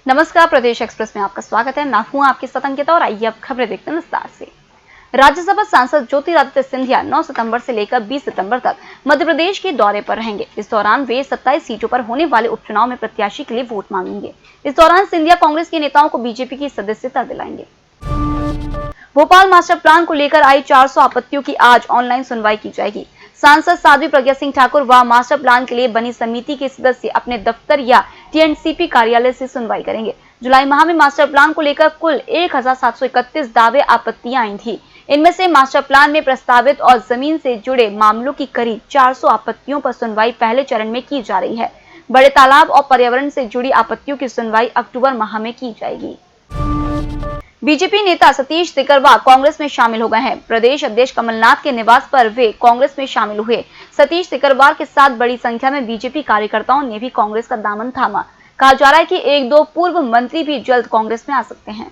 नमस्कार, प्रदेश एक्सप्रेस में आपका स्वागत है। मैं हूं आपके साथ अंकिता और आइए अब खबरें देखते हैं विस्तार से। राज्यसभा सांसद ज्योतिरादित्य सिंधिया 9 सितंबर से लेकर 20 सितंबर तक मध्य प्रदेश के दौरे पर रहेंगे। इस दौरान वे 27 सीटों पर होने वाले उपचुनाव में प्रत्याशी के लिए वोट मांगेंगे। इस दौरान सिंधिया कांग्रेस के नेताओं को बीजेपी की सदस्यता दिलाएंगे। भोपाल मास्टर प्लान को लेकर आई 400 आपत्तियों की आज ऑनलाइन सुनवाई की जाएगी। सांसद साध्वी प्रज्ञा सिंह ठाकुर व मास्टर प्लान के लिए बनी समिति के सदस्य अपने दफ्तर या टीएनसीपी कार्यालय से सुनवाई करेंगे। जुलाई माह में मास्टर प्लान को लेकर कुल 1731 दावे आपत्तियां आई थी। इनमें से मास्टर प्लान में प्रस्तावित और जमीन से जुड़े मामलों की करीब 400 आपत्तियों पर सुनवाई पहले चरण में की जा रही है। बड़े तालाब और पर्यावरण से जुड़ी आपत्तियों की सुनवाई अक्टूबर माह में की जाएगी। बीजेपी नेता सतीश सिकरवार कांग्रेस में शामिल हो गए हैं। प्रदेश अध्यक्ष कमलनाथ के निवास पर वे कांग्रेस में शामिल हुए। सतीश सिकरवार के साथ बड़ी संख्या में बीजेपी कार्यकर्ताओं ने भी कांग्रेस का दामन थामा। कहा जा रहा है कि एक दो पूर्व मंत्री भी जल्द कांग्रेस में आ सकते हैं।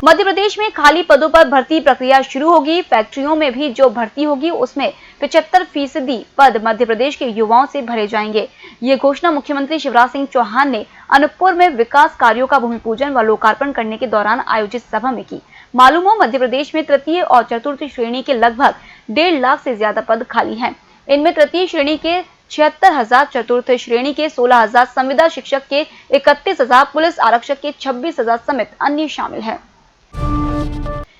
मध्य प्रदेश में खाली पदों पर भर्ती प्रक्रिया शुरू होगी। फैक्ट्रियों में भी जो भर्ती होगी उसमें 75% पद मध्य प्रदेश के युवाओं से भरे जाएंगे। ये घोषणा मुख्यमंत्री शिवराज सिंह चौहान ने अनूपपुर में विकास कार्यों का भूमि पूजन व लोकार्पण करने के दौरान आयोजित सभा में की। मालूम हो, मध्य प्रदेश में तृतीय और चतुर्थ श्रेणी के लगभग 1.5 लाख से ज्यादा पद खाली हैं। इनमें तृतीय श्रेणी के 76,000, चतुर्थ श्रेणी के 16,000, संविदा शिक्षक के 31,000, पुलिस आरक्षक के 26,000 समेत अन्य शामिल है।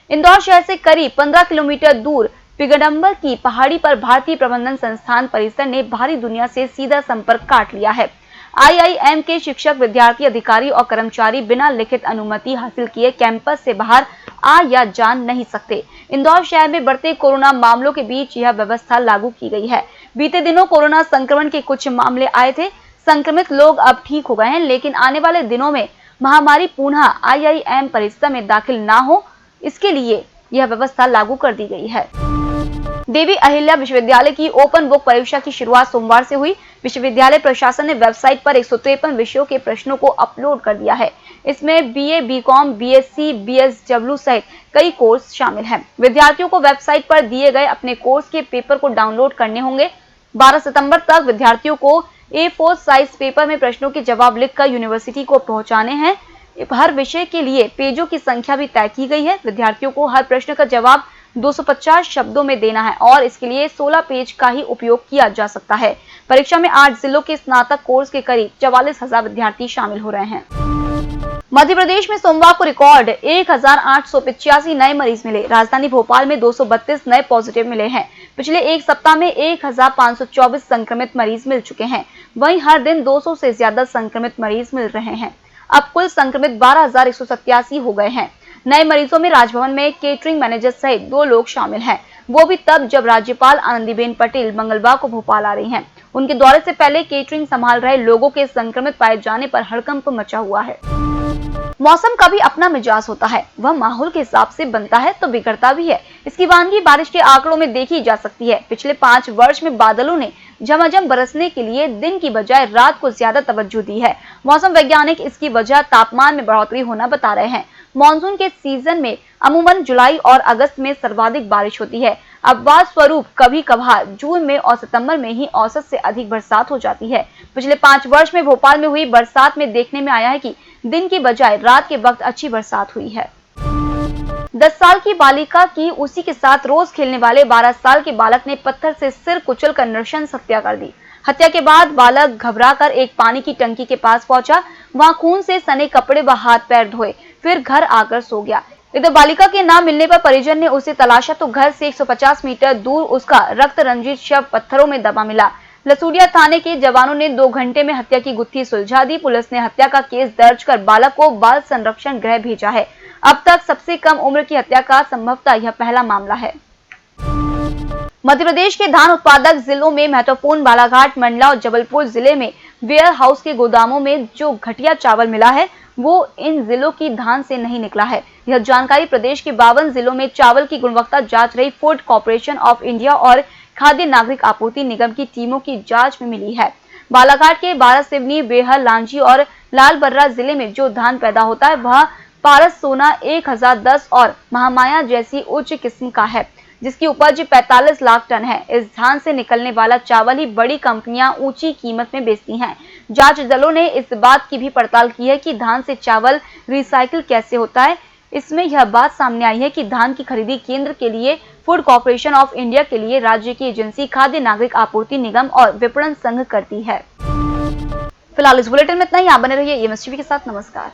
इंदौर शहर से करीब 15 किलोमीटर दूर पिगडम्बर की पहाड़ी पर भारतीय प्रबंधन संस्थान परिसर ने बाहरी दुनिया से सीधा संपर्क काट लिया है। आईआईएम के शिक्षक, विद्यार्थी, अधिकारी और कर्मचारी बिना लिखित अनुमति हासिल किए कैंपस से बाहर आ या जा नहीं सकते। इंदौर शहर में बढ़ते कोरोना मामलों के बीच यह व्यवस्था लागू की गई है। बीते दिनों कोरोना संक्रमण के कुछ मामले आए थे। संक्रमित लोग अब ठीक हो गए हैं, लेकिन आने वाले दिनों में महामारी पुनः आईआईएम परिसर में दाखिल न हो, इसके लिए यह व्यवस्था लागू कर दी गई है। देवी अहिल्या विश्वविद्यालय की ओपन बुक परीक्षा की शुरुआत सोमवार से हुई। विश्वविद्यालय प्रशासन ने वेबसाइट पर 153 विषयों के प्रश्नों को अपलोड कर दिया है। इसमें बीए, बीकॉम, बीएससी, बीएसडब्ल्यू सहित कई कोर्स शामिल हैं। विद्यार्थियों को वेबसाइट पर दिए गए अपने कोर्स के पेपर को डाउनलोड करने होंगे। 12 सितंबर तक विद्यार्थियों को A4 साइज पेपर में प्रश्नों के जवाब लिखकर यूनिवर्सिटी को पहुंचाने हैं। हर विषय के लिए पेजों की संख्या भी तय की गई है। विद्यार्थियों को हर प्रश्न का जवाब 250 शब्दों में देना है और इसके लिए 16 पेज का ही उपयोग किया जा सकता है। परीक्षा में 8 जिलों के स्नातक कोर्स के करीब 44,000 विद्यार्थी शामिल हो रहे हैं। मध्य प्रदेश में सोमवार को रिकॉर्ड 1,885 नए मरीज मिले। राजधानी भोपाल में 232 नए पॉजिटिव मिले हैं। पिछले एक सप्ताह में 1,524 संक्रमित मरीज मिल चुके हैं। वहीं हर दिन 200 से ज्यादा संक्रमित मरीज मिल रहे हैं। अब कुल संक्रमित 12,187 हो गए हैं। नए मरीजों में राजभवन में केटरिंग मैनेजर सहित 2 लोग शामिल हैं। वो भी तब जब राज्यपाल आनंदीबेन पटेल मंगलवार को भोपाल आ रही हैं। उनके दौरे से पहले केटरिंग संभाल रहे लोगों के संक्रमित पाए जाने पर हड़कंप मचा हुआ है। मौसम का भी अपना मिजाज होता है, वह माहौल के हिसाब से बनता है तो बिगड़ता भी है। इसकी वानगी बारिश के आंकड़ों में देखी जा सकती है। पिछले 5 वर्ष में बादलों ने झमाझम बरसने के लिए दिन की बजाय रात को ज्यादा तवज्जो दी है। मौसम वैज्ञानिक इसकी वजह तापमान में बढ़ोतरी होना बता रहे हैं। मानसून के सीजन में अमूमन जुलाई और अगस्त में सर्वाधिक बारिश होती है। अपवाद स्वरूप कभी कभार जून में और सितंबर में ही औसत से अधिक बरसात हो जाती है। पिछले 5 वर्ष में भोपाल में हुई बरसात में देखने में आया है कि दिन की बजाय रात के वक्त अच्छी बरसात हुई है। 10 साल की बालिका की उसी के साथ रोज खेलने वाले 12 साल के बालक ने पत्थर से सिर कुचलकर नृशंस हत्या कर दी। हत्या के बाद बालक घबराकर एक पानी की टंकी के पास पहुंचा। वहां खून से सने कपड़े व हाथ पैर धोए, फिर घर आकर सो गया। इधर बालिका के न मिलने पर परिजन ने उसे तलाशा तो घर से 150 मीटर दूर उसका रक्त रंजित शव पत्थरों में दबा मिला। लसूड़िया थाने के जवानों ने 2 घंटे में हत्या की गुत्थी सुलझा दी। पुलिस ने हत्या का केस दर्ज कर बालक को बाल संरक्षण गृह भेजा है। अब तक सबसे कम उम्र की हत्या का संभवतः यह पहला मामला है। मध्य प्रदेश के धान उत्पादक जिलों में महत्वपूर्ण बालाघाट, मंडला और जबलपुर जिले में वेयर हाउस के गोदामों में जो घटिया चावल मिला है वो इन जिलों की धान से नहीं निकला है। यह जानकारी प्रदेश के 52 जिलों में चावल की गुणवत्ता जांच रही फूड कॉर्पोरेशन ऑफ इंडिया और खाद्य नागरिक आपूर्ति निगम की टीमों की जांच में मिली है। बालाघाट के बारासिवनी, बेहर, लांजी और लालबर्रा जिले में जो धान पैदा होता है वह पारस सोना 1010 और महामाया जैसी उच्च किस्म का है। जिसकी उपज 45 लाख टन है। इस धान से निकलने वाला चावल ही बड़ी कंपनियां ऊंची कीमत में बेचती हैं। जांच दलों ने इस बात की भी पड़ताल की है कि धान से चावल रिसाइकिल कैसे होता है। इसमें यह बात सामने आई है कि धान की खरीदी केंद्र के लिए फूड कॉर्पोरेशन ऑफ इंडिया के लिए राज्य की एजेंसी खाद्य नागरिक आपूर्ति निगम और विपणन संघ करती है। फिलहाल इस बुलेटिन में इतना ही। आप बने रहिए एमएस टीवी के साथ। नमस्कार।